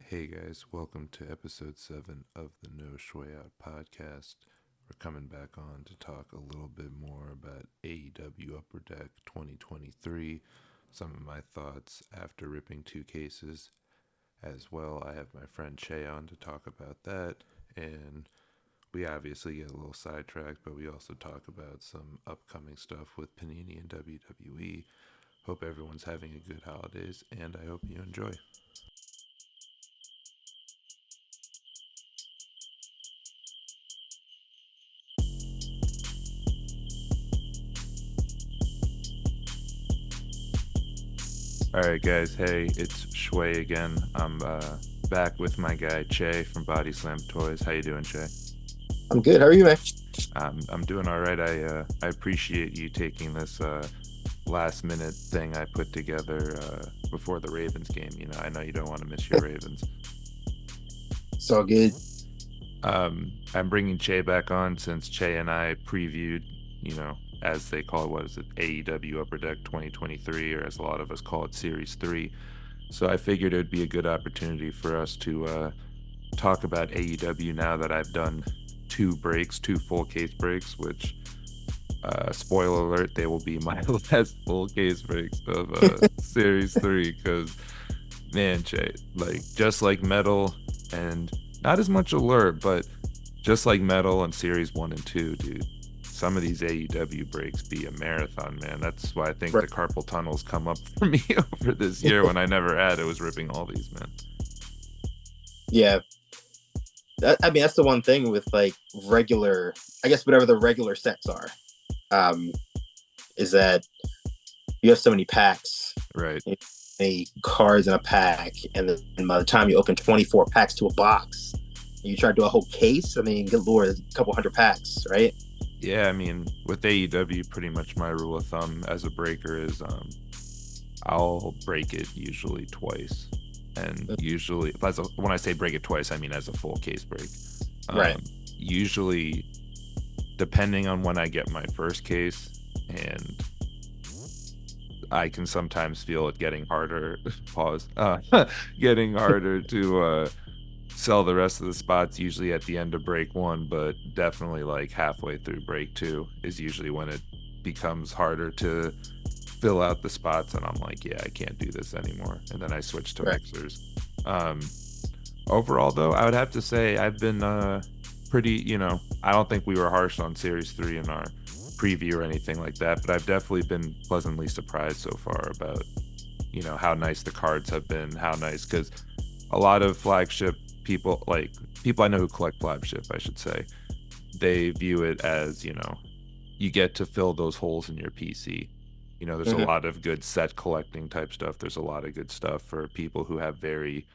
Hey guys, welcome to episode 7 of the No Schway Out podcast. We're coming back on to talk a little bit more about AEW Upper Deck 2023, some of my thoughts after ripping 2 cases. As well, I have my friend Chay on to talk about that, and we obviously get a little sidetracked, but we also talk about some upcoming stuff with Panini and WWE. Hope everyone's having a good holidays, and I hope you enjoy. All right, guys. Hey, it's Schway again. I'm back with my guy Chay from Body Slam Toys. How you doing, Chay? I'm good. How are you, man? I'm doing all right. I appreciate you taking this last minute thing I put together before the Ravens game. I know you don't want to miss your Ravens. It's all good. I'm bringing Chay back on since Chay and I previewed, as they call it, what is it, AEW Upper Deck 2023, or as a lot of us call it, Series 3. So I figured it would be a good opportunity for us to talk about AEW now that I've done 2 breaks, 2 full case breaks, which, spoiler alert, they will be my last full case breaks of Series 3. Because, man, Chay, like, just like Metal and not as much Alert, but just like Metal and Series 1 and 2, dude, some of these AEW breaks be a marathon, man. That's why I think Right. the carpal tunnels come up for me over this year when I never had it was ripping all these, man. Yeah. That's the one thing with like regular, I guess whatever the regular sets are, um, is that you have so many packs, Right. many cards in a pack, and then by the time you open 24 packs to a box, and you try to do a whole case. I mean, good lord, a couple hundred packs, right? Yeah, I mean, with AEW, pretty much my rule of thumb as a breaker is I'll break it usually twice. And usually, when I say break it twice, I mean as a full case break. Right. Usually, depending on when I get my first case, and I can sometimes feel it getting harder, pause, getting harder to sell the rest of the spots, usually at the end of break 1, but definitely like halfway through break 2 is usually when it becomes harder to fill out the spots, and I'm like, yeah, I can't do this anymore, and then I switch to Right. mixers. um Overall, though, I would have to say I've been pretty, I don't think we were harsh on Series 3 in our preview or anything like that, but I've definitely been pleasantly surprised so far about, how nice the cards have been, how nice, because a lot of flagship people, like people I know who collect flagship, I should say, they view it as, you get to fill those holes in your PC. There's a Mhm. lot of good set collecting type stuff. There's a lot of good stuff for people who have very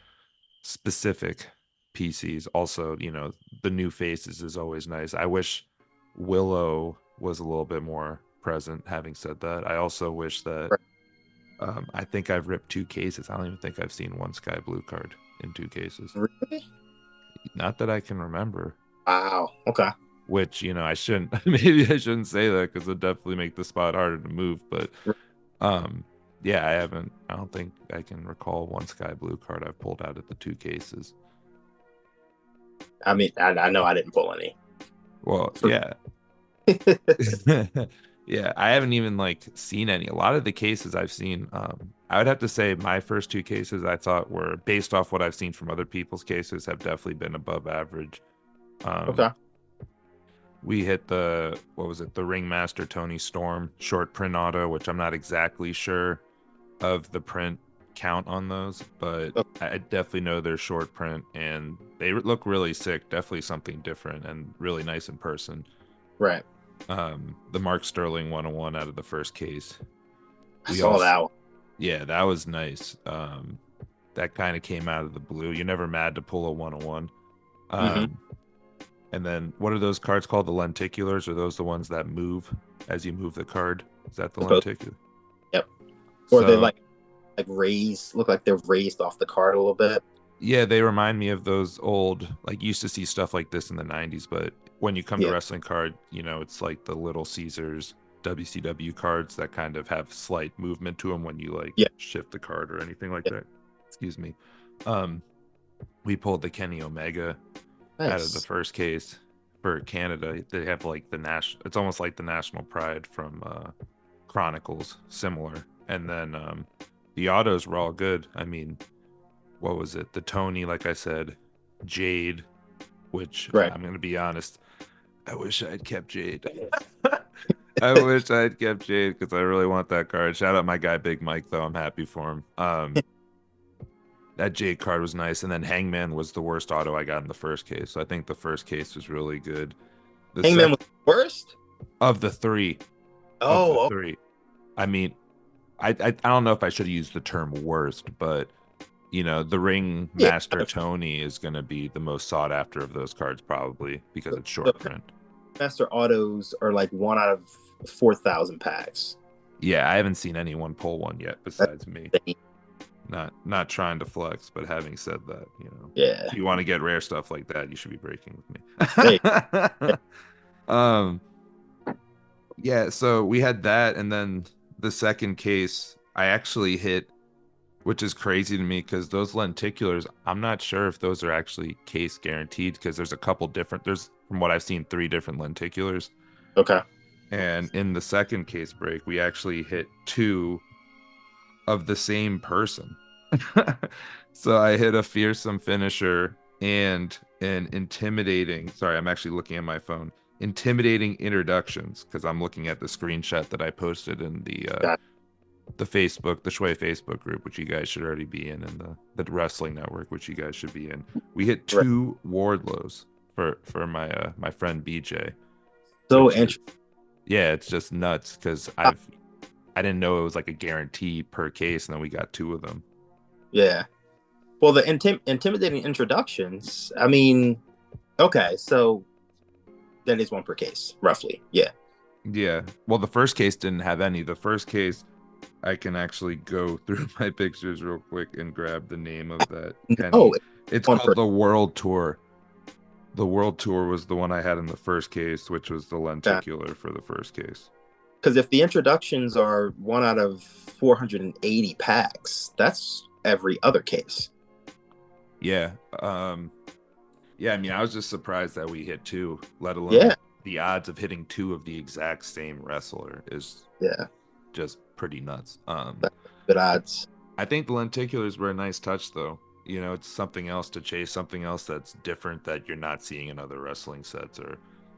specific PCs. Also, the new faces is always nice. I wish Willow was a little bit more present. Having said that, I also wish that, Right. I think I've ripped 2 cases. I don't even think I've seen one Sky Blue card in 2 cases. Really? Not that I can remember. Wow. Okay. Which, I shouldn't, maybe I shouldn't say that because it definitely make the spot harder to move. But um yeah, I don't think I can recall one Sky Blue card I've pulled out of the 2 cases. I mean, I know I didn't pull any. Well, For yeah. Yeah, I haven't even like seen any. A lot of the cases I've seen, I would have to say my first 2 cases I thought were, based off what I've seen from other people's cases, have definitely been above average. Um, okay. we hit the, what was it, the Ringmaster Tony Storm short print auto, which I'm not exactly sure of the print count on those, but Okay. I definitely know they're short print and they look really sick. Definitely something different and really nice in person. Right. The Mark Sterling 101 out of the first case. I We saw also, that one. yeah, that was nice. That kind of came out of the blue. You're never mad to pull a 101. Mm-hmm. Um, and then what are those cards called? The lenticulars? Are those the ones that move as you move the card? Is that the Supposed. lenticular? Yep. Or they So like raised, look like they're raised off the card a little bit. yeah, they remind me of those old, like, used to see stuff like this in the 90s, but when you come to Yeah. wrestling card, it's like the Little Caesars WCW cards that kind of have slight movement to them when you like Yeah. shift the card or anything like Yeah. that. Excuse me. Um, We pulled the Kenny Omega out of the Nice. first case for Canada. They have like the national. It's almost like the national pride from Chronicles, similar. And then the autos were all good. I mean, what was it? The Tony, like I said, Jade, which Right. I'm gonna be honest, I wish I had kept Jade. I wish I had kept Jade because I really want that card. Shout out my guy Big Mike though. I'm happy for him. That Jade card was nice, and then Hangman was the worst auto I got in the first case. So I think the first case was really good. The Hangman second was worst. of the three, of the Oh, three. I mean, I don't know if I should have used the term worst, but the ring yeah. master Tony is going to be the most sought after of those cards probably because it's The short print. master autos are like 1 out of 4,000 packs. Yeah, I haven't seen anyone pull one yet That's besides me. insane. Not trying to flex, but having said that, Yeah. if you want to get rare stuff like that, you should be breaking Hey, with me. um, yeah, so we had that, and then the second case, I actually hit, which is crazy to me because those lenticulars, I'm not sure if those are actually case guaranteed because there's a couple different, there's from what I've seen, 3 different lenticulars. okay. And in the second case break, we actually hit 2 of the same person. So I hit a fearsome finisher and an intimidating, sorry, I'm actually looking at my phone, intimidating introductions because I'm looking at the screenshot that I posted in Got the Facebook, the Schway Facebook group, which you guys should already be in, and the Wrestling Network, which you guys should be in. We hit right. 2 Wardlows for my friend BJ, So which is, interesting. yeah, it's just nuts because I didn't know it was like a guarantee per case, and then we got 2 of them. Yeah. Well, the intimidating introductions. I mean, okay, so that is one per case, roughly. Yeah. Yeah. Well, the first case didn't have any. The first case, I can actually go through my pictures real quick and grab the name of that No, Kenny. it's It's one per. called the World Tour. The World Tour was the one I had in the first case, which was the lenticular for the first case. Because if the introductions are 1 out of 480 packs, that's every other case. Yeah. Yeah, I mean, I was just surprised that we hit 2, let Yeah. alone the odds of hitting 2 of the exact same wrestler is Yeah. just pretty nuts. That's good odds. I think the lenticulars were a nice touch, though. It's something else to chase, something else that's different that you're not seeing in other wrestling sets or a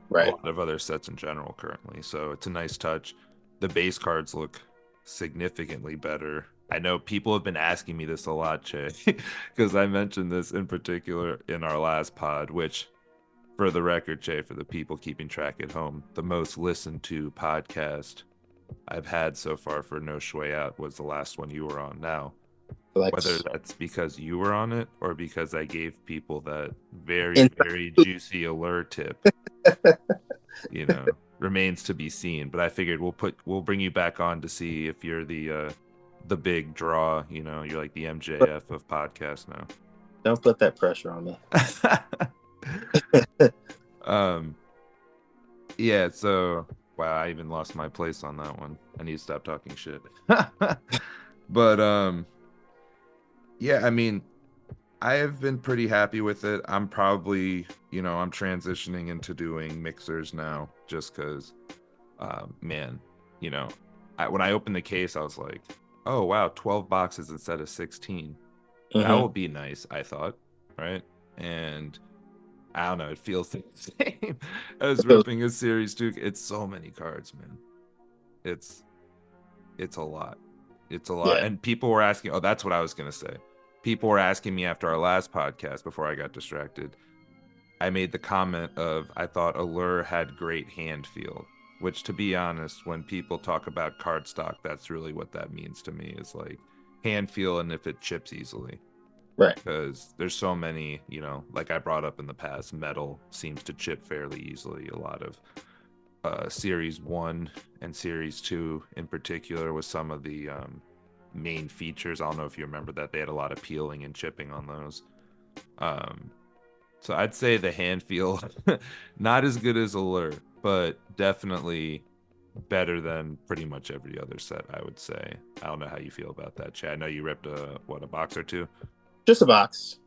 Right. lot of other sets in general currently. So it's a nice touch. The base cards look significantly better. I know people have been asking me this a lot, Che, because I mentioned this in particular in our last pod, which, for the record, Che, for the people keeping track at home, the most listened to podcast I've had so far for No Shway Out was the last one you were on. Now, whether Flex. that's because you were on it or because I gave people that very, Inside. very juicy alert tip, remains to be seen. But I figured we'll bring you back on to see if you're the big draw. You're like the MJF of podcasts now. Don't put that pressure on me. um, yeah. So wow, I even lost my place on that one. I need to stop talking shit. But yeah, I mean, I have been pretty happy with it. I'm probably, I'm transitioning into doing mixers now just because, man, when I opened the case, I was like, oh, wow, 12 boxes instead of 16. That Mm-hmm. will be nice, I thought, right? And I don't know, it feels the same as ripping a series, too. It's so many cards, man. It's it's a lot. It's a lot. Yeah. And people were asking, oh, that's what I was going to say. People were asking me after our last podcast before I got distracted. I made the comment of I thought Allure had great hand feel, which to be honest, when people talk about card stock, that's really what that means to me is like hand feel and if it chips easily. Right. Because there's so many, like I brought up in the past, metal seems to chip fairly easily. A lot of Series 1 and Series 2 in particular was some of the main features. I don't know if you remember that. They had a lot of peeling and chipping on those. So I'd say the hand feel, not as good as Allure, but definitely better than pretty much every other set, I would say. I don't know how you feel about that, Chad. I know you ripped a box or two? Just a box.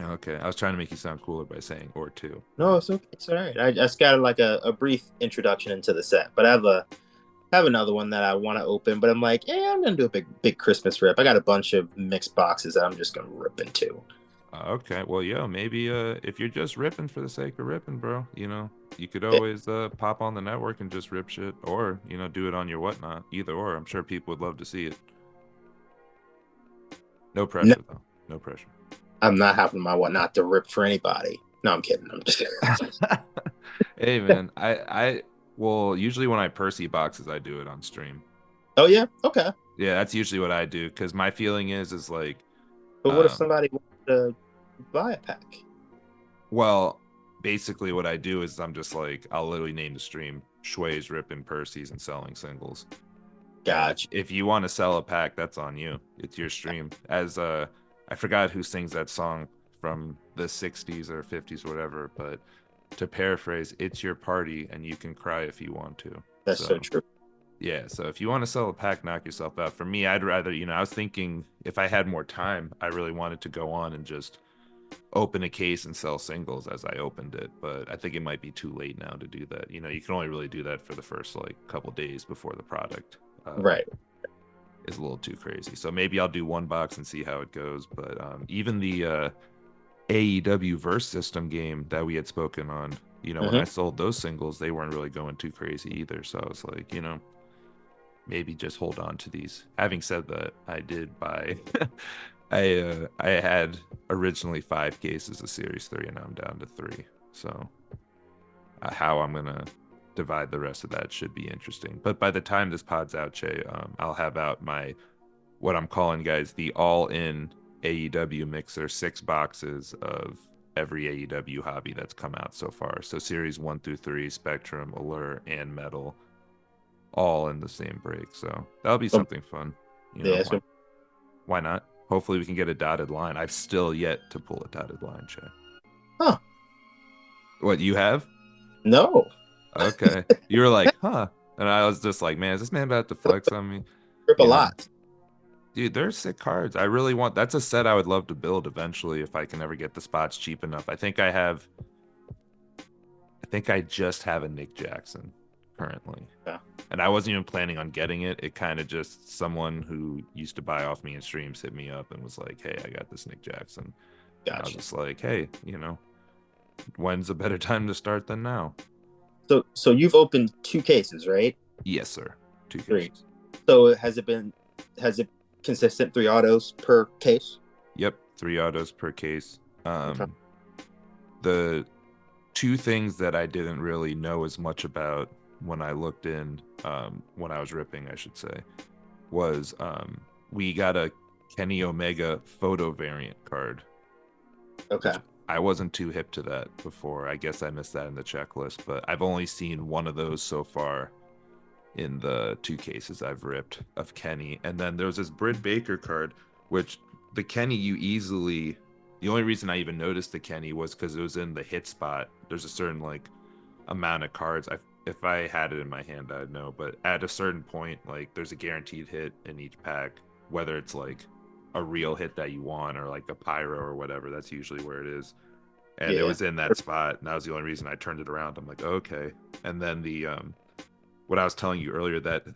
Okay, I was trying to make you sound cooler by saying or two. No, it's okay. It's all right. I just got like a brief introduction into the set, but I have another one that I want to open, but I'm like, yeah, I'm gonna do a big Christmas rip. I got a bunch of mixed boxes that I'm just gonna rip into. Okay, well, yo, maybe if you're just ripping for the sake of ripping, bro, you could Eh, always pop on the network and just rip shit, or do it on your whatnot. Either or, I'm sure people would love to see it. No No, pressure though. No pressure. I'm not having my whatnot to rip for anybody. No, I'm kidding. I'm just Hey man, I well usually when I Percy boxes, I do it on stream. Oh yeah, okay. Yeah, that's usually what I do because my feeling is like, But what if um, somebody wants to buy a pack? well, basically what I do is I'm just like I'll literally name the stream Schway's ripping Percy's and selling singles. And if Gotcha. if you want to sell a pack, that's on you. It's your stream. As I forgot who sings that song from the 60s or 50s or whatever, but to paraphrase, it's your party and you can cry if you want to. That's so So true. yeah, so if you want to sell a pack, knock yourself out. For me, I'd rather, I was thinking if I had more time, I really wanted to go on and just open a case and sell singles as I opened it, but I think it might be too late now to do that. You can only really do that for the first like couple days before the product Right. is a little too crazy. So maybe I'll do one box and see how it goes. But even the AEW Verse System game that we had spoken on, when I Hmm. sold those singles, they weren't really going too crazy either. So I was like, maybe just hold on to these. Having said that, I did buy. I had originally 5 cases of Series 3, and now I'm down to 3. So how I'm gonna divide the rest of that should be interesting. But by the time this pod's out, Che, I'll have out my what I'm calling, guys, the all-in AEW mixer, 6 boxes of every AEW hobby that's come out so far. So Series 1 through 3, Spectrum, Allure, and Metal, all in the same break. So that'll be So, something fun. yeah. Why not? Hopefully we can get a dotted line. I've still yet to pull a dotted line, Che. Huh. What, you have? No. Okay. You were like, huh? And I was just like, man, is this man about to flex on me? Rip a You know, lot. dude, they're sick cards. I really want that's a set I would love to build eventually if I can ever get the spots cheap enough. I think I just have a Nick Jackson currently. Yeah. And I wasn't even planning on getting it. It kind of just someone who used to buy off me in streams hit me up and was like, "Hey, I got this Nick Jackson." And I was Gotcha. just like, "Hey, when's a better time to start than now?" So you've opened 2 cases, right? Yes, sir. Two Three. cases. So has it consistent 3 autos per case? Yep, 3 autos per case. Okay. The two things that I didn't really know as much about when I looked in, when I was ripping, I should say, was we got a Kenny Omega photo variant card, Okay. which I wasn't too hip to that before. I guess I missed that in the checklist, but I've only seen one of those so far in the 2 cases I've ripped of Kenny. And then there's this Britt Baker card, which the Kenny the only reason I even noticed the Kenny was because it was in the hit spot. There's a certain like amount of cards. If I had it in my hand, I'd know. But at a certain point, like there's a guaranteed hit in each pack, whether it's like a real hit that you want or like a pyro or whatever. That's usually where it is. And it Yeah. was in that spot, and that was the only reason I turned it around. I'm like, okay. And then the what I was telling you earlier, that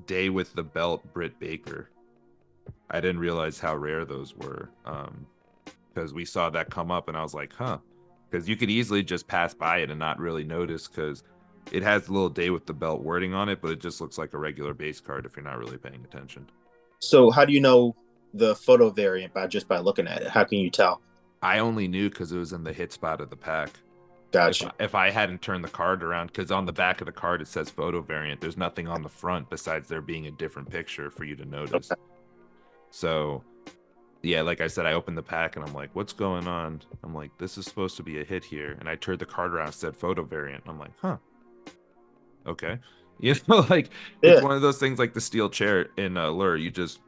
day with the belt Britt Baker, I didn't realize how rare those were. Because we saw that come up and I was like, huh. Because you could easily just pass by it and not really notice because it has a little day with the belt wording on it, but it just looks like a regular base card if you're not really paying attention. So how do you know the photo variant by looking at it? How can you tell? I only knew because it was in the hit spot of the pack. Gotcha. If I hadn't turned the card around, because on the back of the card it says photo variant, there's nothing on the front besides there being a different picture for you to notice. Okay. So yeah, like I said, I opened the pack and I'm like, what's going on? I'm like, this is supposed to be a hit here. And I turned the card around and said photo variant. I'm like, huh, okay. Like it's Yeah. one of those things like the steel chair in Lure. You just,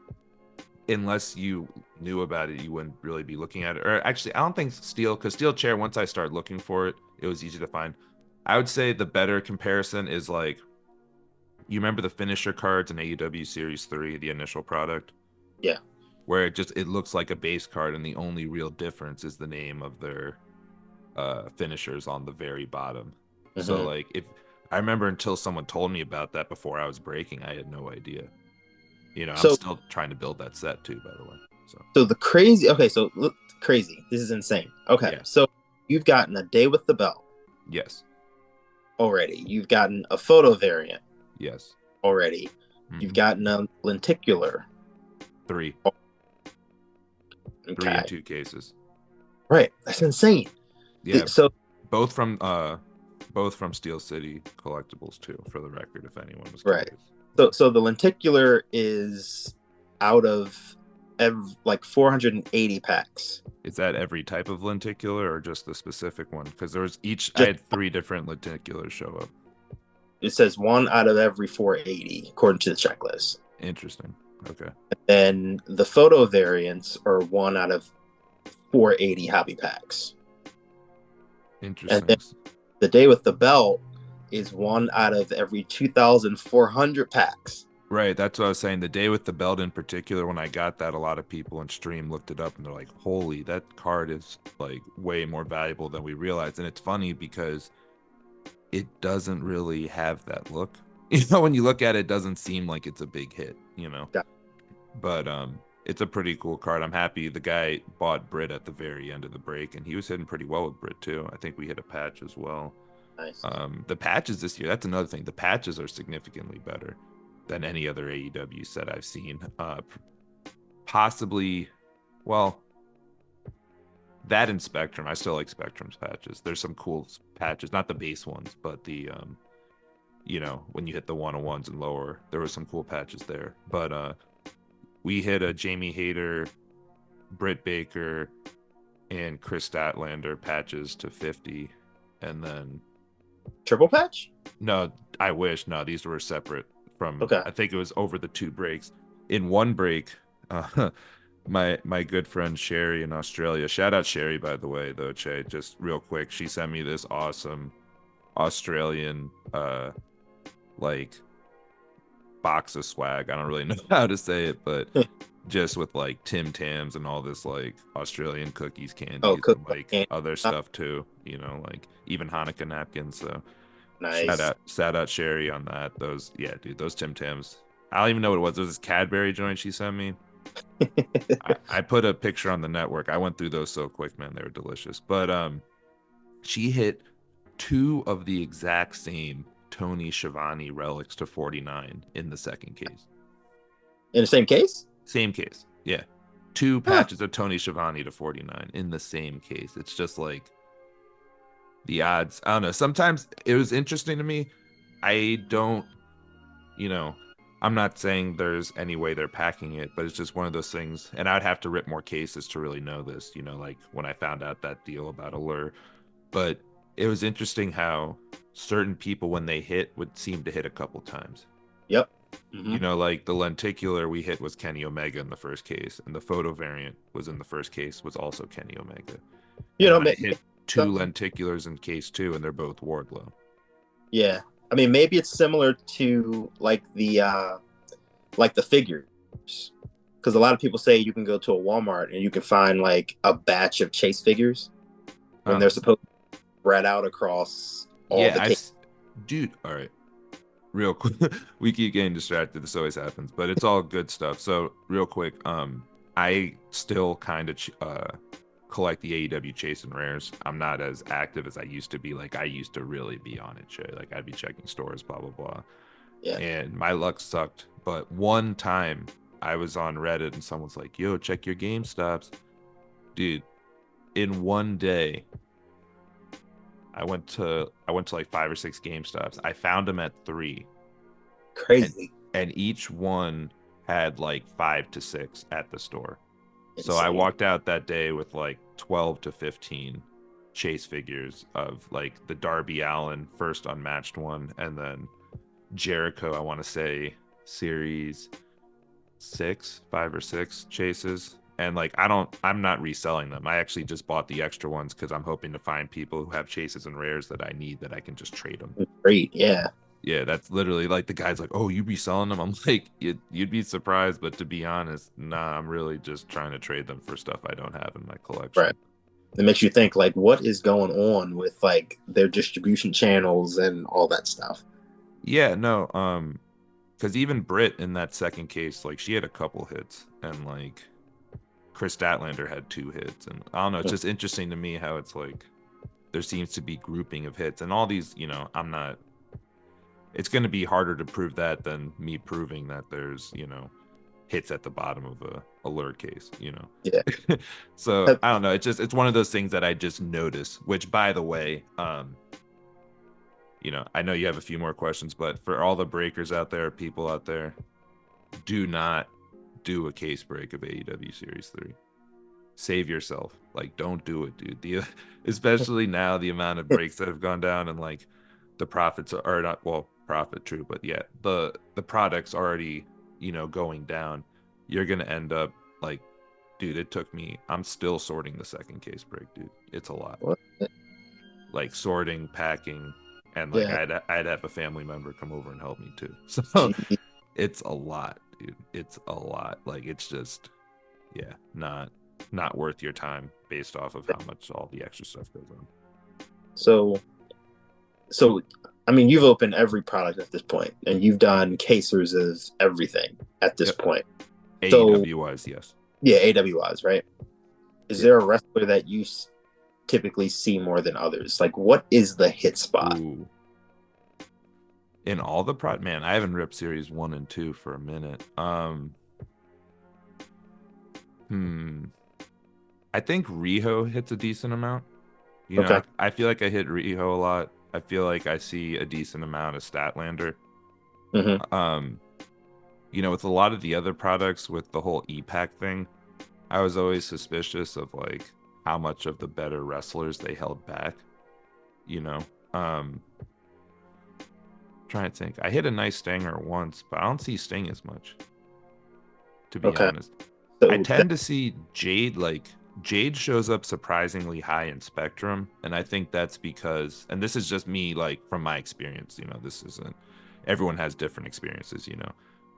unless you knew about it, you wouldn't really be looking at it. Or actually, I don't think steel, because steel chair, once I started looking for it, it was easy to find. I would say the better comparison is like, you remember the finisher cards in AEW Series 3, the initial product? Yeah. where it looks like a base card, and the only real difference is the name of their finishers on the very bottom. So Mm-hmm. like if I remember until someone told me about that before I was breaking, I had no idea. I'm So still trying to build that set too, by the way. So so the crazy. Okay, so look, crazy. This is insane. Okay, yeah, so you've gotten a day with the belt yes, already. You've gotten a photo variant yes. already. You've Hmm. gotten a lenticular. Three, three in Okay, two cases. right. That's insane. Yeah, So both from uh, both from Steel City Collectibles too. For the record, if anyone was right. curious. So the lenticular is out of like 480 packs. Is that every type of lenticular or just the specific one? Because there was I Just had three different lenticulars show up. it says one out of every 480 according to the checklist. Interesting. Okay. And the photo variants are one out of 480 hobby packs. And Interesting. then the day with the belt is one out of every 2,400 packs. Right. That's what I was saying. The day with the belt in particular, when I got that, a lot of people in stream looked it up and they're like, holy, that card is like way more valuable than we realized. And it's funny because it doesn't really have that look. When you look at it, it doesn't seem like it's a big hit. Yeah. But it's a pretty cool card. I'm happy the guy bought Brit at the very end of the break, and he was hitting pretty well with Brit too. I think we hit a patch as well. Nice. The patches this year, that's another thing. The patches are significantly better than any other AEW set I've seen. Possibly, well, that and Spectrum. I still like Spectrum's patches. There's some cool patches, not the base ones, but the when you hit the 101s and lower, there was some cool patches there. But we hit a Jamie Hayter, Britt Baker, and Chris Statlander patches to 50, and then Triple patch? no, I wish no, these were separate from. Okay. I think it was over the two breaks. In one break, my good friend Sherry in Australia. Shout out Sherry, by the way, though, Che. Just real quick, she sent me this awesome Australian like box of swag. I don't really know how to say it, but just with like Tim Tams and all this like Australian cookies, Oh, candies, cook and like and other stuff too. Like even Hanukkah napkins. So nice. shout out Sherry on that. Those yeah, dude, those Tim Tams. I don't even know what it was. There was this Cadbury joint she sent me. I put a picture on the network. I went through those so quick, man. They were delicious. But she hit two of the exact same Tony Schiavone relics to 49 in the second case. In the same case? Same case. Yeah. Two Huh. patches of Tony Schiavone to 49 in the same case. It's just like the odds. I don't know. Sometimes it was interesting to me. I don't, you know, I'm not saying there's any way they're packing it, but it's just one of those things. And I'd have to rip more cases to really know this, like when I found out that deal about Allure. But it was interesting how certain people, when they hit, would seem to hit a couple times. Yep. Mm-hmm. Like the lenticular we hit was Kenny Omega in the first case, and the photo variant was in the first case was also Kenny Omega. You And know, then I hit two lenticulars in case two, and they're both Wardlow. yeah. I mean, maybe it's similar to like the figures, because a lot of people say you can go to a Walmart and you can find like a batch of Chase figures when they're supposed to spread out across all the cases. Dude, all right. Real quick, we keep getting distracted. This always happens, but it's all good stuff. So, real quick, I still kind of collect the AEW Chase and Rares. I'm not as active as I used to be. Like I used to really be on it, shit. Like I'd be checking stores, blah blah blah. Yeah. And my luck sucked. But one time I was on Reddit and someone's like, "Yo, check your game stops, dude." In one day, I went to like 5 or 6 GameStops. I found them at 3. Crazy. And each one had like 5 to 6 at the store. Insane. So I walked out that day with like 12 to 15 Chase figures of like the Darby Allin first unmatched one, and then Jericho, I want to say series 6, 5 or 6 chases. And like I'm not reselling them. I actually just bought the extra ones because I'm hoping to find people who have chases and rares that I need that I can just trade them. Great. Yeah. Yeah, that's literally like the guy's like, "Oh, you be selling them?" I'm like, "You'd be surprised, but to be honest, nah, I'm really just trying to trade them for stuff I don't have in my Right. collection." It makes you think like what is going on with like their distribution channels and all that stuff. Yeah, no, because even Britt in that second case, like she had a couple hits, and like Chris Statlander had 2 hits, and I don't know, it's just interesting to me how it's like there seems to be grouping of hits, and all these, I'm not. It's going to be harder to prove that than me proving that there's, hits at the bottom of a alert case. Yeah. So Uh, I don't know. It's one of those things that I just notice. Which, by the way, I know you have a few more questions, but for all the breakers out there, people out there, do not do a case break of AEW Series 3. Save yourself. Like, don't do it, dude. Especially now, the amount of breaks that have gone down, and like the profits are not, well, profit true, but yeah, the product's already, going down. You're gonna end up like, dude, it took me. I'm still sorting the second case break, dude. It's a lot. what? Like sorting, packing, and like Yeah. I'd have a family member come over and help me too. So Gee. it's a lot, dude. It's a lot. Like it's just, yeah, not worth your time based off of how much all the extra stuff goes on. So so I mean you've opened every product at this point and you've done casers of everything at this Yep. point. So AEW wise, yes. yeah, AWIs, right? Is Yep. there a wrestler that you typically see more than others? Like what is the hit spot? Ooh. In all the prod, man, I haven't ripped series 1 and 2 for a minute. Hmm. I think Riho hits a decent amount. Okay. I feel like I hit Riho a lot. I feel like I see a decent amount of Statlander. Hmm. Um, with a lot of the other products with the whole E-Pack thing, I was always suspicious of like how much of the better wrestlers they held back, you know. Um, trying to think. I hit a nice Stinger once, but I don't see Sting as much, to be Okay. honest. I So tend to see Jade, like Jade shows up surprisingly high in Spectrum, and I think that's because, and this is just me like from my experience, this isn't, everyone has different experiences.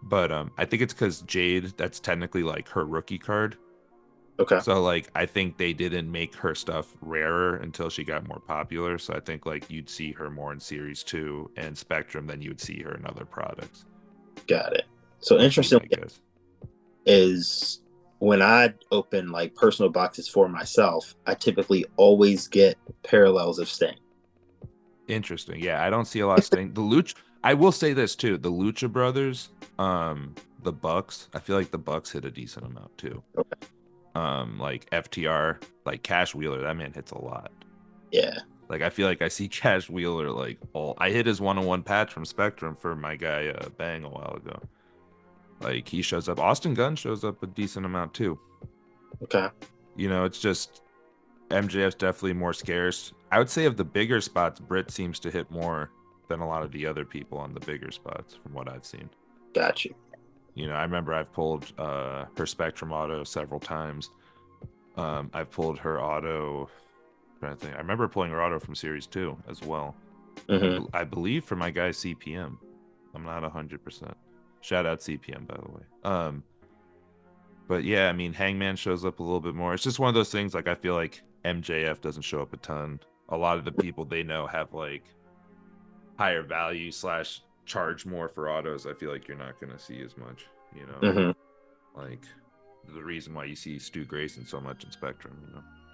But I think it's because Jade, that's technically like her rookie card. okay. So like I think they didn't make her stuff rarer until she got more popular. So I think like you'd see her more in Series 2 and Spectrum than you'd see her in other products. Got it. So Would be interesting my guess. is when I open like personal boxes for myself, I typically always get parallels of Sting. Interesting. Yeah, I don't see a lot of Sting. The Lucha, I will say this too. The Lucha Brothers, the Bucks, I feel like the Bucks hit a decent amount too. Okay. Like FTR, like Cash Wheeler, that man hits a lot. Yeah. Like I feel like I see Cash Wheeler like all. I hit his 1-on-1 patch from Spectrum for my guy Bang a while ago. Like he shows up. Austin Gunn shows up a decent amount too. Okay. It's just MJF's definitely more scarce. I would say of the bigger spots, Britt seems to hit more than a lot of the other people on the bigger spots, from what I've seen. Got you. I remember I've pulled her Spectrum auto several times. I've pulled her auto. I'm trying to think. I remember pulling her auto from Series 2 as well. Hmm. I believe for my guy CPM. I'm not 100%. Shout out CPM, by the way. But yeah, I mean, Hangman shows up a little bit more. It's just one of those things. Like I feel like MJF doesn't show up a ton. A lot of the people they know have like higher value slash charge more for autos. I feel like you're not gonna see as much. Hmm. Like the reason why you see Stu Grayson so much in Spectrum.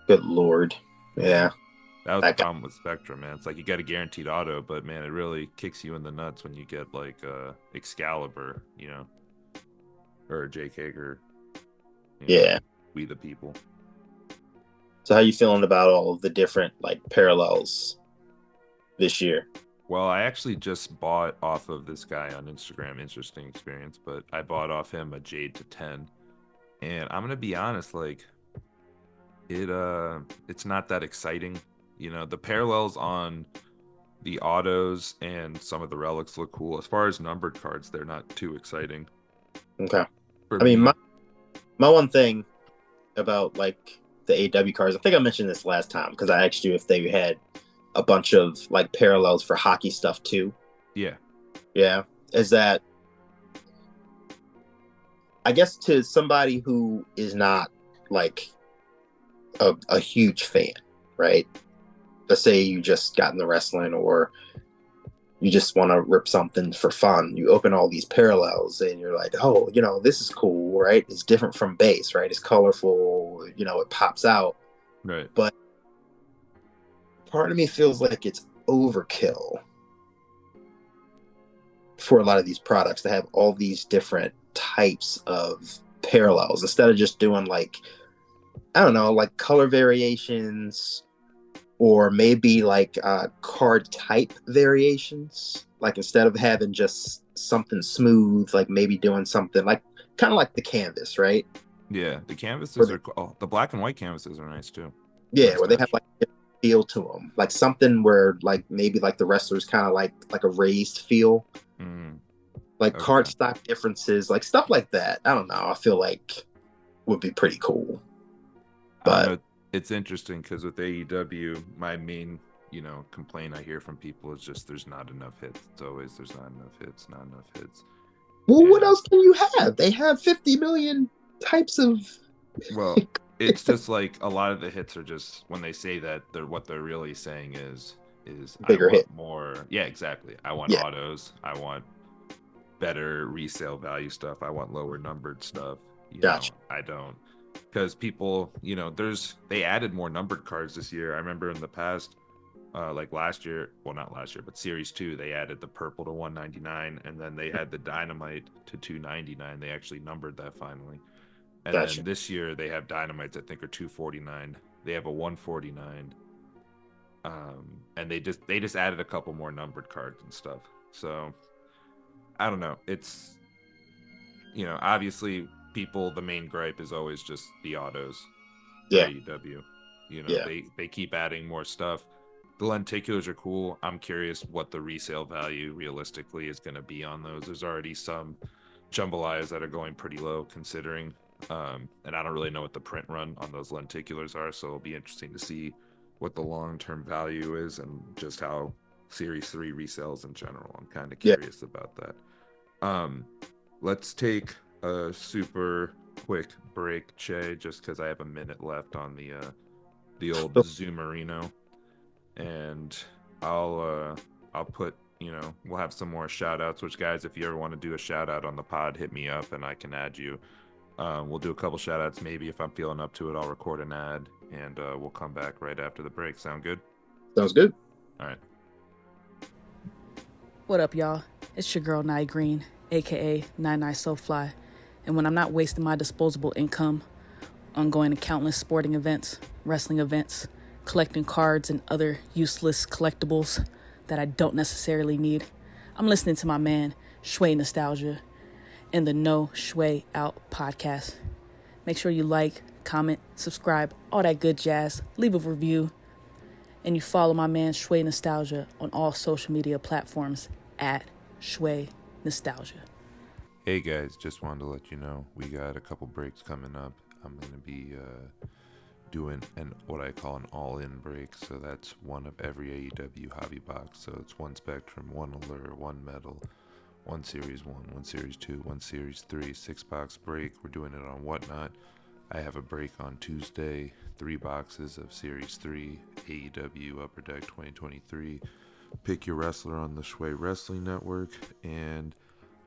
Good Lord. Yeah. That was the That guy. problem with Spectrum, man. It's like you got a guaranteed auto, but man, it really kicks you in the nuts when you get like Excalibur, or Jake Hager, Yeah. We the People. So how you feeling about all of the different like parallels this year? Well, I actually just bought off of this guy on Instagram. Interesting experience, but I bought off him a Jade to 10, and I'm gonna be honest, like it's not that exciting. The parallels on the autos and some of the relics look cool. As far as numbered cards, they're not too exciting Okay. for I mean, me. my one thing about like the AW cards, I think I mentioned this last time because I asked you if they had a bunch of like parallels for hockey stuff too. Yeah. Yeah. Is that, I guess, to somebody who is not like a huge fan, right? Let's say you just got into wrestling, or you just want to rip something for fun. You open all these parallels and you're like, oh, this is cool, right? It's different from base, right? It's colorful, it pops out. Right. But part of me feels like it's overkill for a lot of these products to have all these different types of parallels instead of just doing, like, I don't know, like color variations, or maybe like card type variations. Like, instead of having just something smooth, like maybe doing something like kind of like the canvas, right? Yeah, the canvases Where are oh, the black and white canvases are nice too. Yeah, Nice where they have touch. like a feel to them, like something where like maybe like the wrestlers kind of like a raised feel, Mm, like card okay. stock differences, like stuff like that. I don't know. I feel like would be pretty cool, I don't but know. It's interesting because with AEW, my main, complaint I hear from people is just there's not enough hits. It's always there's not enough hits, not enough hits. well, what And else can you have? They have 50 million types of well, it's just like a lot of the hits are just when they say that they're really saying is I bigger hit. want more. Yeah, exactly. I want Yeah, autos. I want better resale value stuff. I want lower numbered stuff. gotcha. I don't because people, they added more numbered cards this year. I remember in the past, like last year, well not last year, but Series 2, they added the purple to 199 and then they had the dynamite to 299. They actually numbered that finally. And then Gotcha. this year they have dynamites I think are 249. They have a 149. And they just added a couple more numbered cards and stuff. So I don't know. It's obviously people the main gripe is always just the autos for Yeah, AEW. yeah, They keep adding more stuff. The lenticulars are cool. I'm curious what the resale value realistically is going to be on those. There's already some jambalayas that are going pretty low considering. And I don't really know what the print run on those lenticulars are, so it'll be interesting to see what the long-term value is and just how Series 3 resells in general. I'm kind of yeah. curious about that. Um, let's take a super quick break, Che, just because I have a minute left on the old So, Zoomerino, and I'll put we'll have some more shout outs. Which guys, if you ever want to do a shout out on the pod, hit me up and I can add you. We'll do a couple shout outs. Maybe if I'm feeling up to it, I'll record an ad and we'll come back right after the break. Sound good? sounds good. All right. What up, y'all? It's your girl, Nye Green, aka Nine So Fly. And when I'm not wasting my disposable income on going to countless sporting events, wrestling events, collecting cards and other useless collectibles that I don't necessarily need, I'm listening to my man, Schway Nostalgia, and the No Schway Out podcast. Make sure you like, comment, subscribe, all that good jazz. Leave a review. And you follow my man Schway Nostalgia on all social media platforms at Schway Nostalgia. Hey guys, just wanted to let you know we got a couple breaks coming up. I'm gonna be doing what I call an all-in break. So that's one of every AEW hobby box. So it's one Spectrum, one Allure, one Metal, one Series 1, one Series 2, one Series 3, 6-box break. We're doing it on Whatnot. I have a break on Tuesday, 3 boxes of Series 3, AEW Upper Deck 2023. Pick your wrestler on the Schway Wrestling Network, and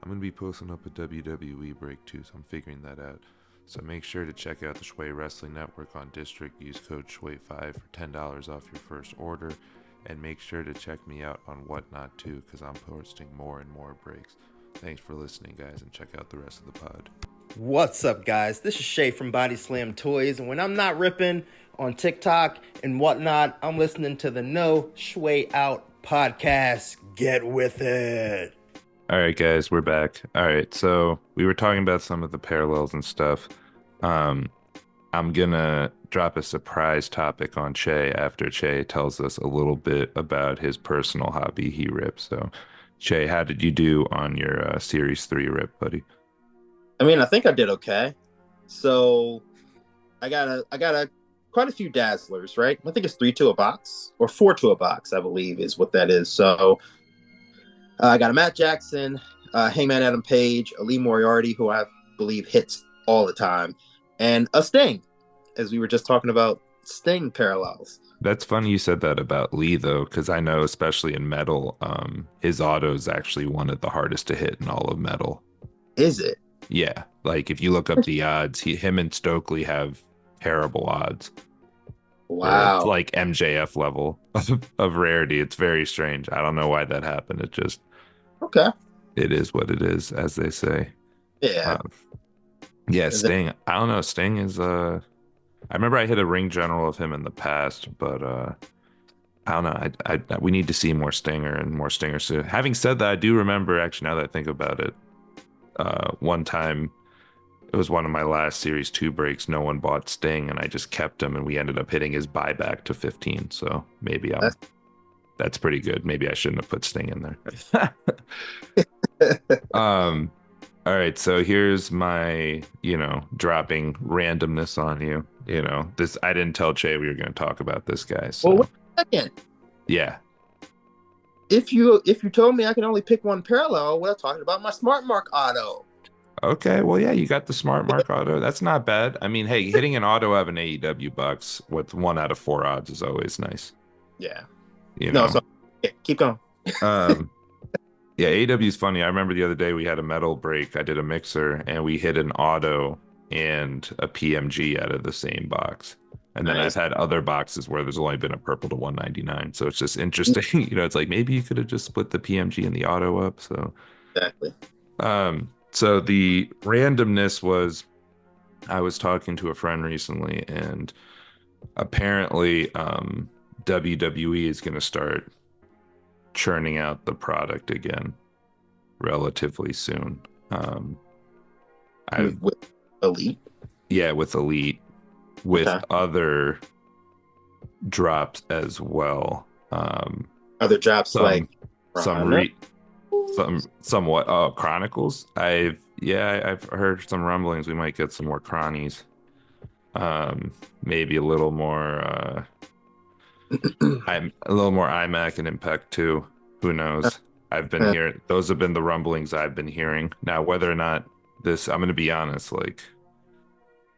I'm going to be posting up a WWE break too, so I'm figuring that out. So make sure to check out the Schway Wrestling Network on District. Use code SHWAY5 for $10 off your first order. And make sure to check me out on Whatnot too, because I'm posting more and more breaks. Thanks for listening, guys, and check out the rest of the pod. What's up, guys? This is Shay from Body Slam Toys, and when I'm not ripping on TikTok and whatnot, I'm listening to the No Schway Out podcast. Get with it. All right, guys, we're back. All right, so we were talking about some of the parallels and stuff. I'm gonna drop a surprise topic on Che after Che tells us a little bit about his personal hobby he rips. So, Che, how did you do on your Series 3 rip, buddy? I mean, I think I did okay. So I got quite a few Dazzlers, right? I think it's 3 to a box or 4 to a box, I believe is what that is. So I got a Matt Jackson, Hangman Adam Page, a Lee Moriarty, who I believe hits all the time, and a Sting, as we were just talking about Sting parallels. That's funny you said that about Lee though, because I know especially in metal, his auto is actually one of the hardest to hit in all of metal. Is it? Yeah, like if you look up the odds, him and Stokely have terrible odds. It's Wow. like MJF level of rarity. It's very strange. I don't know why that happened. It just Okay. it is what it is, as they say. Yeah. Um, yeah, And then- Sting. I don't know. Sting is I remember I hit a ring general of him in the past, but I don't know. We need to see more Stinger and more Stinger soon. Having said that, I do remember actually now that I think about it, one time it was one of my last Series 2 breaks. No one bought Sting, and I just kept him, and we ended up hitting his buyback to 15. So maybe That's- that's pretty good. Maybe I shouldn't have put Sting in there. um, all right. So here's my, dropping randomness on you. This I didn't tell Che we were going to talk about this guy. So well, wait a second. yeah. If you told me I can only pick one parallel, we're talking about my Smart Mark auto. Okay, well, yeah, you got the Smart Mark auto. That's not bad. I mean, hey, hitting an auto of an AEW box with 1 out of 4 odds is always nice. Yeah. You No, know. so yeah, keep going. um, yeah, AEW is funny. I remember the other day we had a metal break. I did a mixer and we hit an auto and a PMG out of the same box. And then Nice. I've had other boxes where there's only been a purple to 199. So it's just interesting. It's like maybe you could have just split the PMG and the auto up. So Exactly. So the randomness was I was talking to a friend recently, and apparently WWE is going to start churning out the product again relatively soon. I've With Elite. Yeah, with Elite, with Okay. other drops as well. Other drops some like some Rana. somewhat Chronicles. I've heard some rumblings we might get some more cronies. Maybe a little more I'm a little more iMac and Impact too. Who knows? I've been hearing those have been the rumblings I've been hearing. Now whether or not I'm gonna be honest, like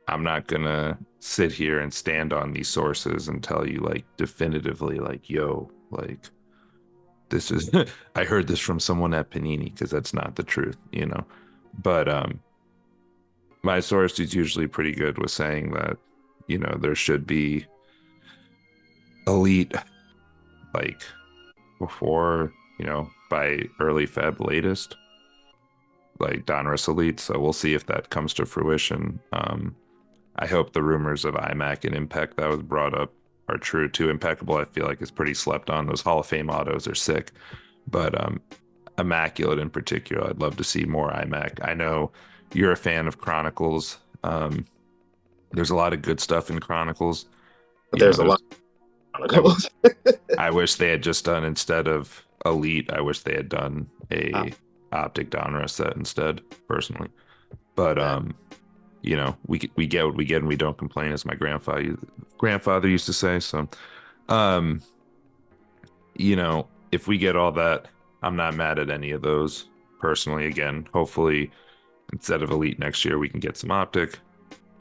I'm not gonna sit here and stand on these sources and tell you like definitively like yo, like this is I heard this from someone at Panini because that's not the truth. But my source is usually pretty good with saying that, there should be Elite like before, by early Feb latest, like Donruss Elite. So we'll see if that comes to fruition. I hope the rumors of iMac and Impact that was brought up are true too. Impeccable, I feel like, is pretty slept on. Those Hall of Fame autos are sick. But Immaculate in particular, I'd love to see more iMac. I know you're a fan of Chronicles. There's a lot of good stuff in Chronicles. There's a lot. I wish they had just done, instead of Elite, I wish they had done a Optic Donruss set instead, personally. But we get what we get and we don't complain, as my grandfather used to say. So if we get all that, I'm not mad at any of those personally. Again, hopefully instead of Elite next year we can get some Optic.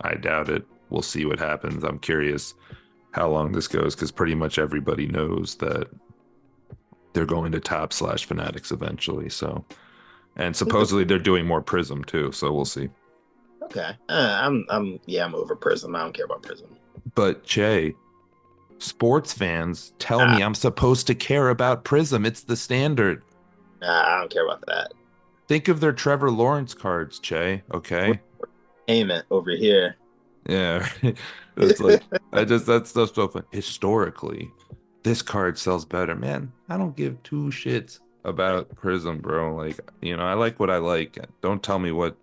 I doubt it. We'll see what happens. I'm curious how long this goes, because pretty much everybody knows that they're going to Top/Fanatics eventually. So, and supposedly they're doing more Prism too. So we'll see. Okay. I'm over Prism. I don't care about Prism. But Che, sports fans tell me I'm supposed to care about Prism. It's the standard. I don't care about that. Think of their Trevor Lawrence cards, Che. Okay. Aim it over here. Yeah. It's like that stuff's so fun. Historically, this card sells better. Man, I don't give two shits about Prism, bro. Like, I like what I like. Don't tell me what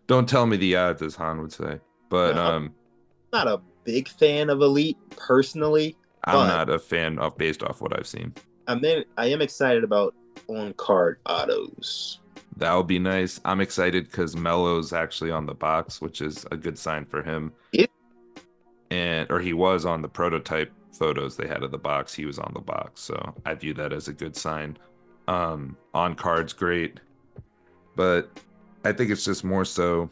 don't tell me the odds, as Han would say. But No, I'm not a big fan of Elite personally. I'm not a fan of, based off what I've seen. I am excited about on-card autos. That would be nice. I'm excited because Melo's actually on the box, which is a good sign for him. Yeah. Or he was on the prototype photos they had of the box. He was on the box, so I view that as a good sign. On cards, great. But I think it's just more so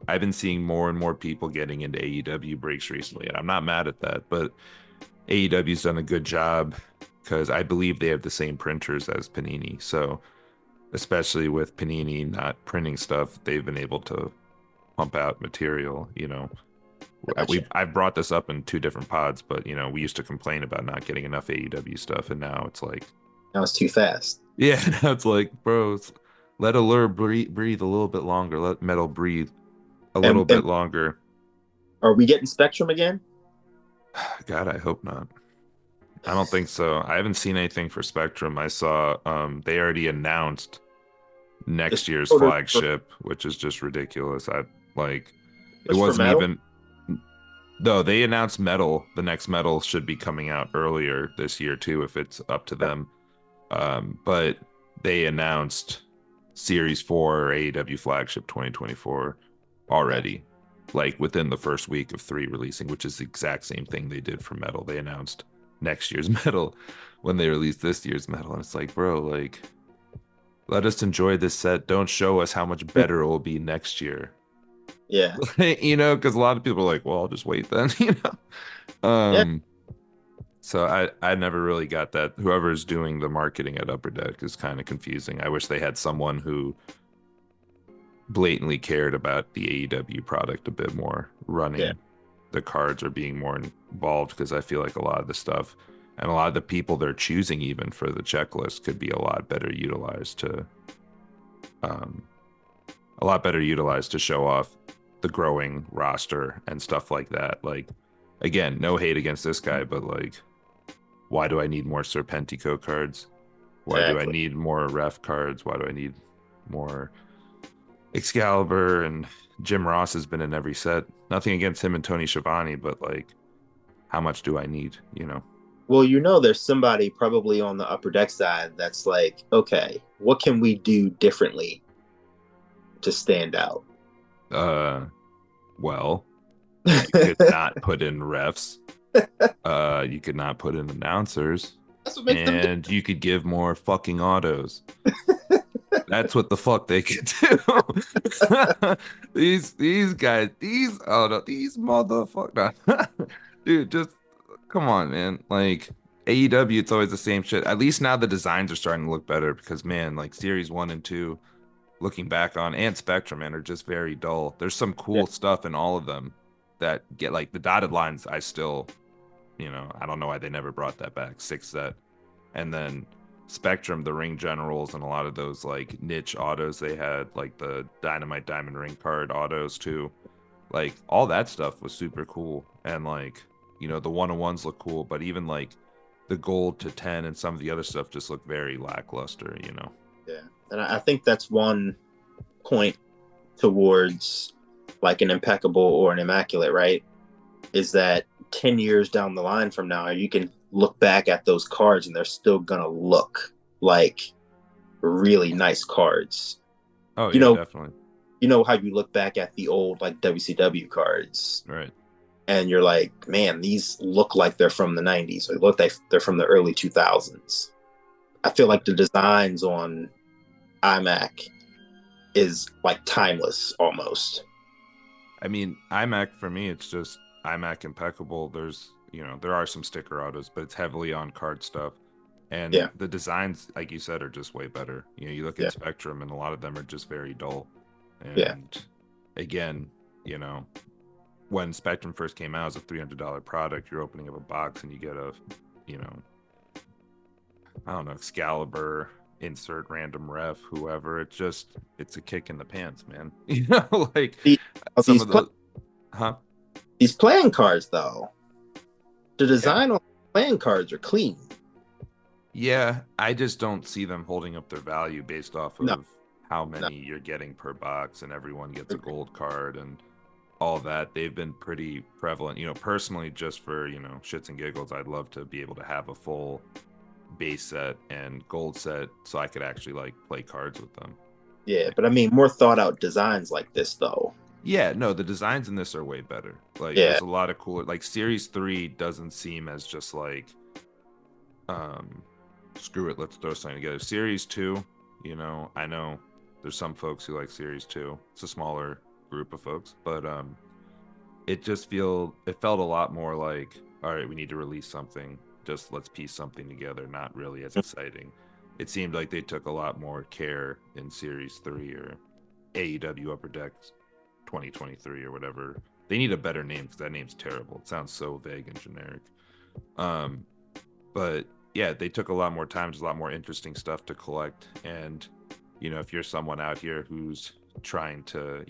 I've been seeing more and more people getting into AEW breaks recently, and I'm not mad at that, but AEW's done a good job because I believe they have the same printers as Panini. So especially with Panini not printing stuff, they've been able to pump out material, Gotcha. I've brought this up in two different pods, but we used to complain about not getting enough AEW stuff, and now it's like, That was too fast. yeah, now it's like, bro, let Allure breathe a little bit longer. Let Metal breathe a little And bit longer. are we getting Spectrum again? God, I hope not. I don't think so. I haven't seen anything for Spectrum. I saw they already announced It's next year's for, flagship, which is just ridiculous. I like it it's for wasn't Metal. even though they announced Metal, the next Metal should be coming out earlier this year too, if it's up to them. But they announced Series 4 AEW Flagship 2024 already, like within the first week of 3 releasing, which is the exact same thing they did for Metal. They announced next year's Metal when they released this year's Metal. And it's like, bro, like, let us enjoy this set. Don't show us how much better it will be next year. Yeah. Because a lot of people are like, well, I'll just wait then, Yeah. Um, so I never really got that. Whoever's doing the marketing at Upper Deck is kind of confusing. I wish they had someone who blatantly cared about the AEW product a bit more, Yeah. running the cards or being more involved, because I feel like a lot of the stuff and a lot of the people they're choosing even for the checklist could be um, a lot better utilized to show off the growing roster and stuff like that. Like, again, no hate against this guy, but like, why do I need more Serpentico cards? Why do I Exactly. need more ref cards? Why do I need more Excalibur? And Jim Ross has been in every set. Nothing against him and Tony Schiavone, but like, how much do I need? Well, there's somebody probably on the Upper Deck side that's like, okay, what can we do differently to stand out? Uh, well, you could not put in refs. You could not put in announcers, That's what makes them do. and you could give more fucking autos. That's what the fuck they could do. These guys, these motherfuckers, dude, just come on, man. Like AEW, it's always the same shit. At least now the designs are starting to look better because man, like Series 1 and 2, looking back on, and Spectrum, man, are just very dull. There's some Yeah. cool stuff in all of them that get like the dotted lines. I still, I don't know why they never brought that back. Six set, and then Spectrum, the Ring Generals, and a lot of those like niche autos they had, like the Dynamite Diamond Ring card autos too. Like all that stuff was super cool, and like the 101s look cool, but even like the gold to 10 and some of the other stuff just look very lackluster. Yeah. And I think that's one point towards like an impeccable or an immaculate, right? Is that 10 years down the line from now, you can look back at those cards and they're still going to look like really nice cards. Oh You yeah, know, definitely. you know how you look back at the old like WCW cards Right. and you're like, man, these look like they're from the 90s or look like they're from the early 2000s. I feel like the designs on iMac is like timeless almost. I mean, iMac for me, it's just iMac impeccable. There are some sticker autos, but it's heavily on card stuff. And Yeah. the designs, like you said, are just way better. You look Yeah. at Spectrum and a lot of them are just very dull. Yeah. And again, you know, when Spectrum first came out as a $300 product, you're opening up a box and you get you know, I don't know, Excalibur, insert random ref, whoever. It's a kick in the pants, man. Like These, some these, of the, huh? these playing cards, though, the Yeah. design on playing cards are clean. Yeah, I just don't see them holding up their value based off No, of how no. many you're getting per box and everyone gets a gold card and all that. They've been pretty prevalent. Personally, just for, shits and giggles, I'd love to be able to have a full base set and gold set so I could actually like play cards with them. Yeah, but I mean, more thought out designs like this, though. Yeah, no, the designs in this are way better. Like Yeah. there's a lot of cooler, like Series 3 doesn't seem as just like um screw it, let's throw something together. Series 2, I know there's some folks who like Series 2. It's a smaller group of folks, but it felt a lot more like, all right, we need to release something. Just let's piece something together, not really as exciting. It seemed like they took a lot more care in Series 3 or AEW Upper Deck 2023 or whatever. They need a better name because that name's terrible. It sounds so vague and generic. But yeah, they took a lot more time. There's a lot more interesting stuff to collect. And, if you're someone out here who's trying to,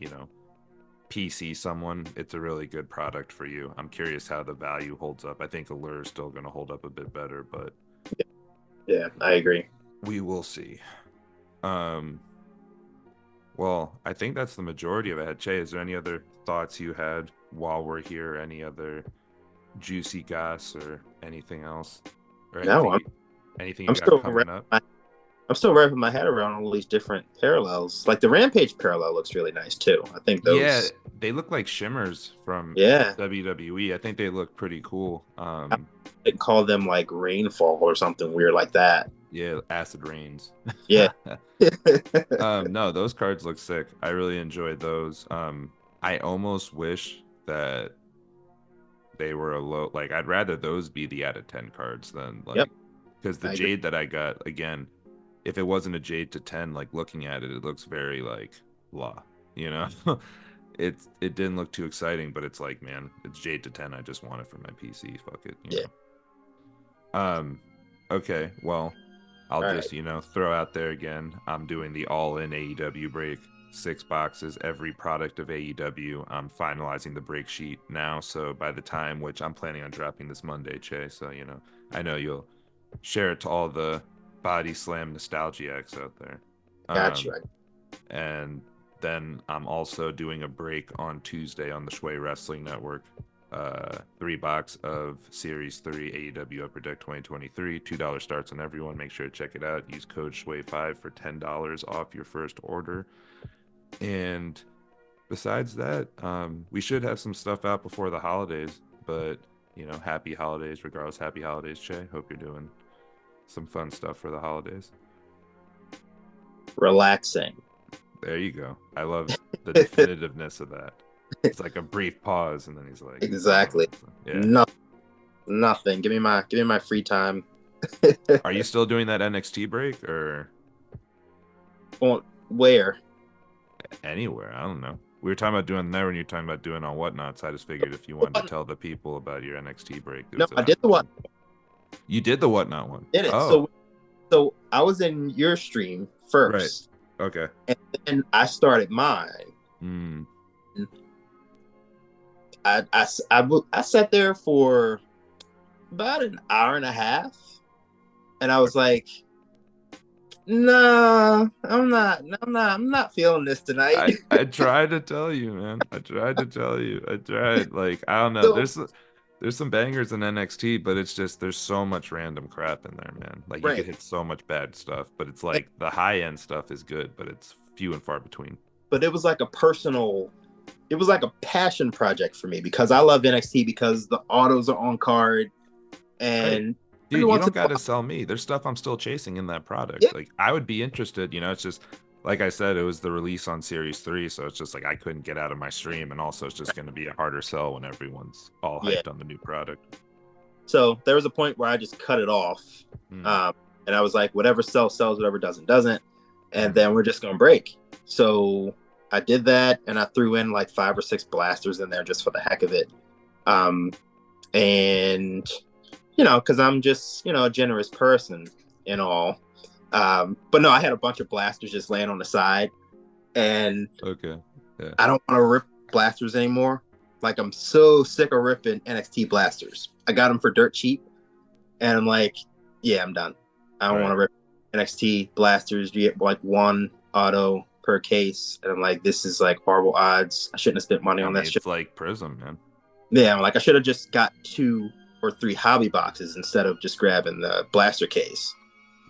PC someone, it's a really good product for you. I'm curious how the value holds up. I think Allure is still going to hold up a bit better, but yeah, I agree. We will see. Well, I think that's the majority of it. Che, is there any other thoughts you had while we're here? Any other juicy goss or anything else? Or No, anything I'm you got still coming up? I'm still wrapping my head around all these different parallels. Like the Rampage parallel looks really nice too. I think those. Yeah, they look like shimmers from WWE. I think they look pretty cool. I'd call them like rainfall or something weird like that. Yeah, acid rains. Yeah. No, those cards look sick. I really enjoyed those. I almost wish that they were like I'd rather those be the out of 10 cards than like because the Jade that I got, again, if it wasn't a Jade to 10, like looking at it, it looks very like blah, it didn't look too exciting, but it's like, man, it's Jade to 10. I just want it for my PC. Fuck it. You know? Okay, well, I'll just, throw out there again. I'm doing the all-in AEW break. 6 boxes, every product of AEW. I'm finalizing the break sheet now, so by the time, which I'm planning on dropping this Monday, Che, so, I know you'll share it to all the Body Slam nostalgiacs out there. Gotcha. And then I'm also doing a break on Tuesday on the Schway Wrestling Network. 3 box of Series 3 AEW Upper Deck 2023. $2 starts on everyone. Make sure to check it out. Use code SHWAY5 for $10 off your first order. And besides that, we should have some stuff out before the holidays. But, happy holidays. Regardless, happy holidays, Che. Hope you're doing some fun stuff for the holidays. Relaxing. There you go. I love the definitiveness of that. It's like a brief pause, and then he's like, exactly. Nothing. Give me my free time. Are you still doing that NXT break, or where? Anywhere. I don't know. We were talking about doing there when you were talking about doing on Whatnot, so I just figured if you wanted to tell the people about your NXT break. No, I did the what. You did the Whatnot one. Did it? Oh. So I was in your stream first. Right. Okay. And then I started mine. I sat there for about an hour and a half, and I was like, "Nah, I'm not feeling this tonight." I tried to tell you, man. I tried. Like, I don't know. There's some bangers in NXT, but it's just there's so much random crap in there, man. Like, you could hit so much bad stuff, but it's like the high end stuff is good, but it's few and far between. But it was like it was like a passion project for me because I love NXT because the autos are on card, and dude, you don't got to sell me. There's stuff I'm still chasing in that product. Yeah. Like, I would be interested. It's just like I said, it was the release on Series 3, so it's just like I couldn't get out of my stream, and also it's just going to be a harder sell when everyone's all hyped on the new product. So there was a point where I just cut it off, and I was like, whatever sells, whatever doesn't, and then we're just going to break. So I did that, and I threw in like 5 or 6 blasters in there just for the heck of it. And, because I'm just, a generous person and all. But no, I had a bunch of blasters just laying on the side. And I don't want to rip blasters anymore. Like, I'm so sick of ripping NXT blasters. I got them for dirt cheap. And I'm like, yeah, I'm done. I don't want to rip NXT blasters. You get like 1 auto per case, and I'm like, this is like horrible odds. I shouldn't have spent money on that shit. It's like Prism, man. Yeah, I'm like, I should have just got 2 or 3 hobby boxes instead of just grabbing the blaster case.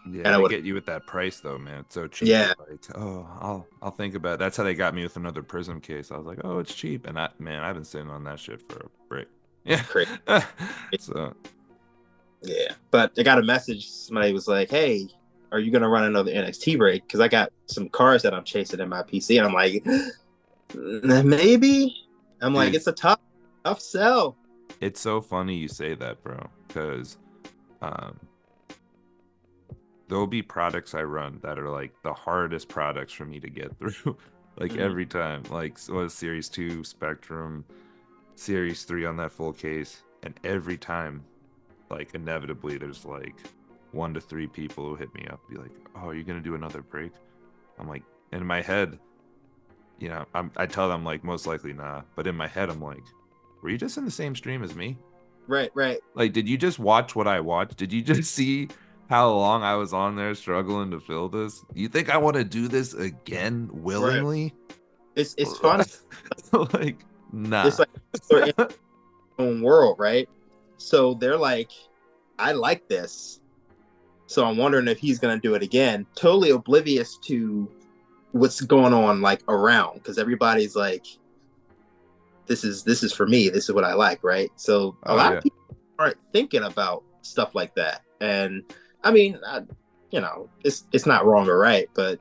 Yeah, and I would get you with that price though, man. It's so cheap. Yeah. Like, I'll think about it. That's how they got me with another Prism case. I was like, oh, it's cheap, and I've been sitting on that shit for a break. Yeah. Crazy. So Yeah, but I got a message. Somebody was like, "Hey, are you gonna run another NXT break? Because I got some cards that I'm chasing in my PC." And I'm like, maybe. I'm like, Dude, it's a tough sell. it's so funny you say that, bro, because um, there'll be products I run that are like the hardest products for me to get through. Like Mhm. every time, like was Series 2 Spectrum, Series 3 on that full case, and every time, like inevitably, there's like 1 to 3 people who hit me up, be like, "Oh, are you gonna do another break?" I'm like, in my head, I tell them like most likely not, but in my head, I'm like, "Were you just in the same stream as me? Right. Like, did you just watch what I watched? Did you just see how long I was on there struggling to fill this? You think I want to do this again Right. willingly?" It's fun. Like, It's nah. like they're in their own world, right? So they're like, I like this. So I'm wondering if he's gonna do it again. Totally oblivious to what's going on like around, because everybody's like, this is for me. This is what I like, right? So a Oh lot of yeah. people aren't thinking about stuff like that. And I mean, it's not wrong or right, but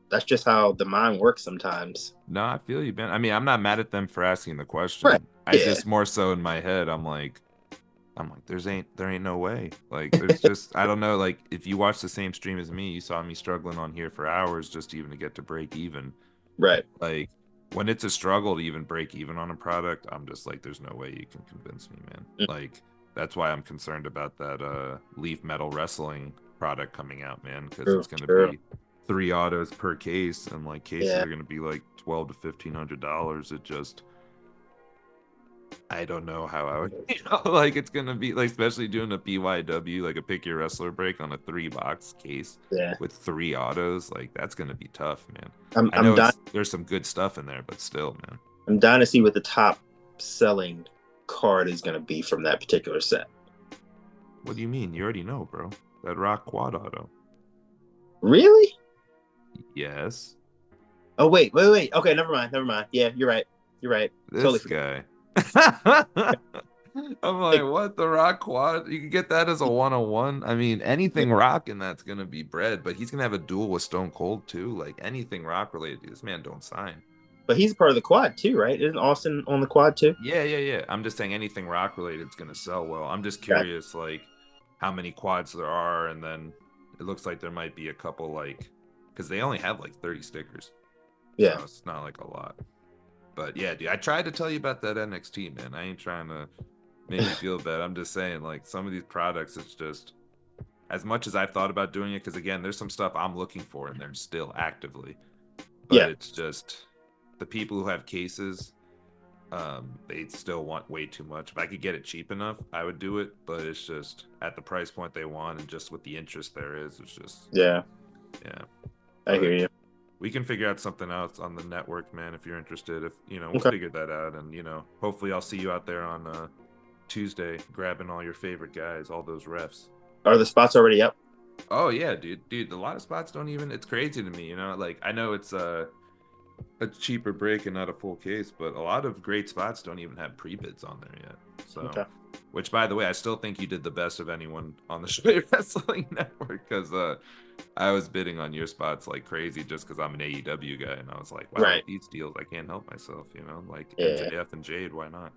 that's just how the mind works sometimes. No, I feel you, man. I mean, I'm not mad at them for asking the Right. question. I Yeah. just more so in my head, I'm like, there ain't no way. Like, there's just, I don't know. Like, if you watch the same stream as me, you saw me struggling on here for hours just even to get to break even. Right. Like, when it's a struggle to even break even on a product, I'm just like, there's no way you can convince me, man. Mm. Like, that's why I'm concerned about that Leaf Metal Wrestling product coming out, man, because True. it's gonna True. be 3 autos per case, and like cases Yeah. are gonna be like $1,200 to $1,500. It just, I don't know how I would, like it's gonna be like, especially doing a PYW, like a pick your wrestler break on a 3 box case Yeah. with 3 autos, like that's gonna be tough, man. I'm I I'm know dying there's some good stuff in there, but still, man. I'm dying to see what the top selling card is gonna be from that particular set. What do you mean? You already know, bro. That Rock Quad Auto. Really? Yes. Oh wait. Okay, never mind. Yeah, you're right. You're right. Totally This forgot. guy. I'm like, what? The Rock Quad? You can get that as a 101. I mean, anything Rock in that's gonna be bread, but he's gonna have a duel with Stone Cold too. Like anything Rock related, this man don't sign. But he's part of the quad too, right? Isn't Austin on the quad too? Yeah. I'm just saying anything Rock related is gonna sell well. I'm just Gotcha. curious, like, how many quads there are, and then it looks like there might be a couple, like, because they only have like 30 stickers. Yeah. So it's not like a lot. But yeah, dude, I tried to tell you about that NXT, man. I ain't trying to make you feel bad. I'm just saying, like, some of these products, it's just, as much as I've thought about doing it, because again, there's some stuff I'm looking for in there still actively. But Yeah. it's just the people who have cases, they still want way too much. If I could get it cheap enough, I would do it. But it's just at the price point they want, and just with the interest there is, it's just, Yeah. yeah. I hear you. We can figure out something else on the network, man, if you're interested. If we'll Okay. figure that out, and hopefully I'll see you out there on Tuesday grabbing all your favorite guys, all those refs. Are the spots already up? Oh yeah, dude, a lot of spots don't even, it's crazy to me, like, I know it's a cheaper break and not a full case, but a lot of great spots don't even have pre-bids on there yet. So, Okay. which, by the way, I still think you did the best of anyone on the Schway Wrestling Network, because I was bidding on your spots like crazy just because I'm an AEW guy, and I was like, wow, Right. these deals, I can't help myself, like Yeah. MJF and Jade, why not,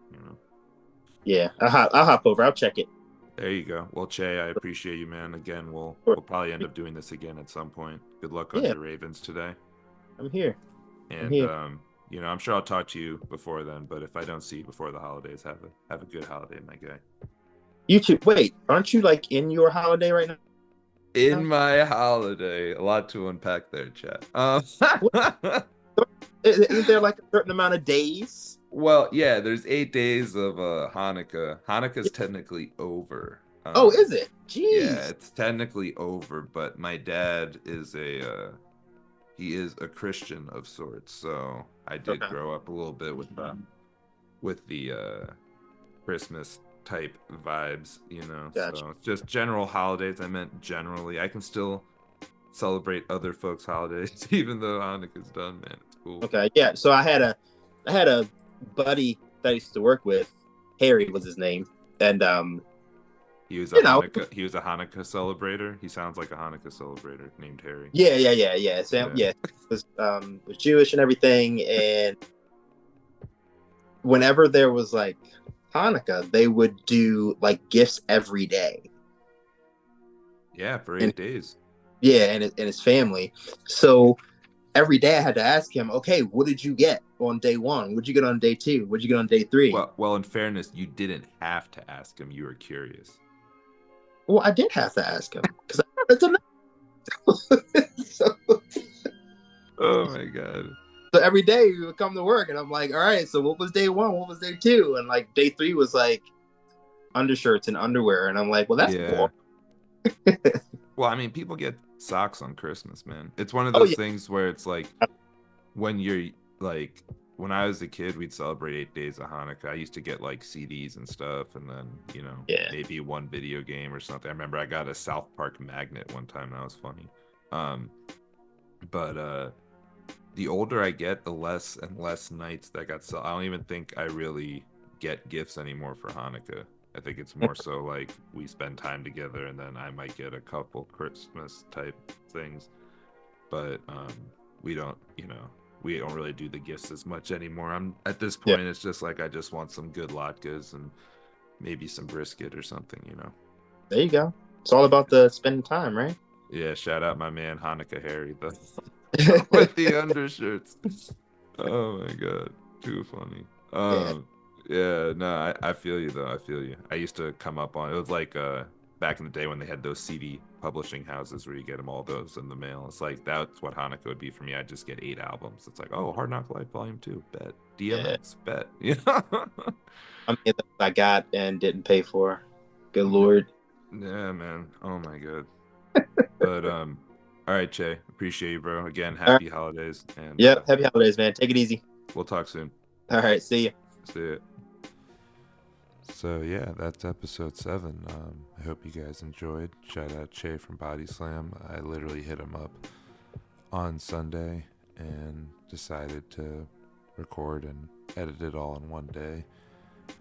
Yeah. I'll hop over. I'll check it. There you go. Well, Che, I appreciate you, man. Again, we'll Sure. probably end up doing this again at some point. Good luck on Yeah. your Ravens today. I'm here. And here. I'm sure I'll talk to you before then, but if I don't see you before the holidays, have a good holiday, my guy. You too. Wait, aren't you like in your holiday right now? In my holiday, a lot to unpack there, chat. Isn't there like a certain amount of days? Well, yeah, there's 8 days of Hanukkah. Hanukkah's technically over. Oh, is it? Jeez. Yeah, it's technically over, but my dad is he is a Christian of sorts, so I did grow up a little bit with the Christmas type vibes, Gotcha. So it's just general holidays. I meant generally. I can still celebrate other folks' holidays even though Hanukkah's done, man. It's cool. Okay, yeah. So I had a buddy that I used to work with. Harry was his name, and He was a you know, Hanukkah. He was a Hanukkah celebrator. He sounds like a Hanukkah celebrator named Harry. yeah. Sam, Yeah. was Jewish and everything, and whenever there was like Hanukkah, they would do like gifts every day. Yeah, for And 8 days. yeah, and his family. So every day I had to ask him, okay, what did you get on day one? What'd you get on day two? What'd you get on day three? Well, in fairness, you didn't have to ask him. You were curious. Well, I did have to ask him because I wanted to know. Oh my god. So every day we would come to work and I'm like, all right, so what was day one? What was day two? And like day three was like undershirts and underwear. And I'm like, well, that's Yeah. boring. Well, I mean, people get socks on Christmas, man. It's one of Oh, those yeah. things where it's like when you're like when I was a kid, we'd celebrate 8 days of Hanukkah. I used to get like CDs and stuff, and then Yeah. maybe one video game or something. I remember I got a South Park magnet one time. That was funny. But the older I get, the less and less nights that got I don't even think I really get gifts anymore for Hanukkah. I think it's more so like we spend time together, and then I might get a couple Christmas type things. But we don't, we don't really do the gifts as much anymore. I'm at this point, It's just like I just want some good latkes and maybe some brisket or something, There you go. It's all about the spending time, right? Yeah, shout out my man Hanukkah Harry with the undershirts. Oh my god, too funny. Yeah, no, I feel you though. I feel you. I used to come up on it was like back in the day when they had those CD publishing houses where you get them all those in the mail. It's like that's what Hanukkah would be for me. I'd just get 8 albums. It's like, oh, Hard Knock Life Volume 2, bet. DMX, bet. I mean, I got and didn't pay for. Good Lord. Yeah, man. Oh my god. But all right, Che. Appreciate you, bro. Again, happy holidays. And yep, happy holidays, man. Take it easy. We'll talk soon. All right, see you. See ya. So yeah, that's episode 7. I hope you guys enjoyed. Shout out Che from Body Slam. I literally hit him up on Sunday and decided to record and edit it all in one day.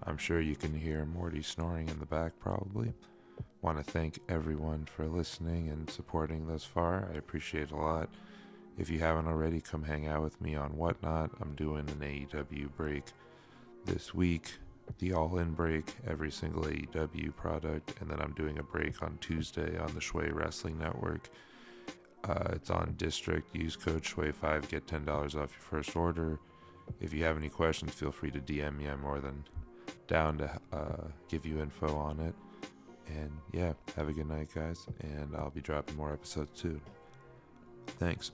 I'm sure you can hear Morty snoring in the back probably. Want to thank everyone for listening and supporting thus far. I appreciate it a lot. If you haven't already, come hang out with me on Whatnot. I'm doing an AEW break this week, the All-In break, every single AEW product, and then I'm doing a break on Tuesday on the Schway Wrestling Network. It's on District. Use code Schway5, get $10 off your first order. If you have any questions, feel free to DM me. I'm more than down to give you info on it. And yeah, have a good night, guys, and I'll be dropping more episodes soon. Thanks.